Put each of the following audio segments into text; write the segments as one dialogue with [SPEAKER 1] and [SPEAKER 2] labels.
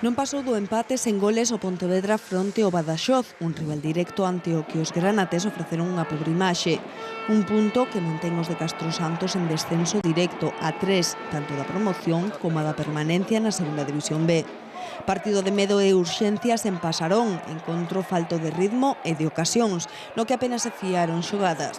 [SPEAKER 1] Non pasou do empate sen goles o Pontevedra fronte ao Badaxoz, un rival directo ante o que os granates ofreceron unha pobre imaxe. Un punto que mantén os de Castrosantos en descenso directo a 3, tanto da promoción como da permanencia na segunda división B. Partido de medo e urxencias en Pasarón, encontro falto de ritmo e de ocasións, no que apenas se fiaron xogadas.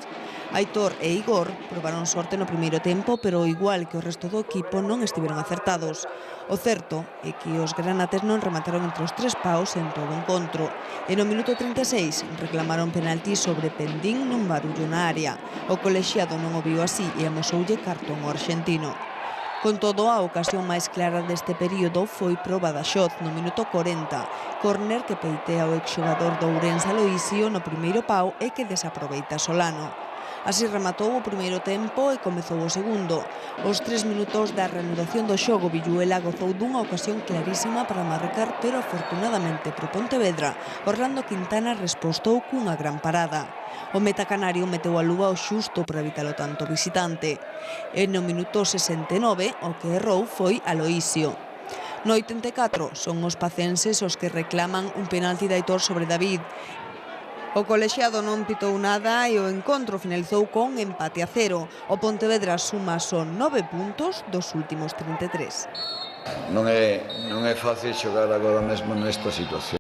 [SPEAKER 1] Aitor e Igor probaron sorte no primeiro tempo, pero igual que o resto do equipo non estiveron acertados. O certo é que os granates non remataron entre os tres paus en todo o encontro. E no minuto 36 reclamaron penalti sobre Pendín nun barullo na área. O colexiado non o viu así e amosoulle cartón ao arxentino. Con todo, a ocasión máis clara deste período foi pro Badaxoz no minuto 40, córner que peitea o exxogador do Ourense Aloisio no primeiro pau e que desaproveita Solano. Así rematou o primeiro tempo e comezou o segundo. Os 3 minutos da reanudación do xogo, Villuela gozou dunha ocasión clarísima para marcar, pero afortunadamente pro Pontevedra, Orlando Quintana respostou cunha gran parada. O metacanario meteu a lúa ao xusto para evitar o tanto visitante. E no minuto 69 o que errou foi Aloisio. No 84 son os pacenses os que reclaman un penalti de Aitor sobre David. O colexiado non pitou nada e o encontro finalizou con empate a 0. O Pontevedra suma só 9 puntos dos últimos 33.
[SPEAKER 2] Non é fácil xogar agora mesmo nesta situación.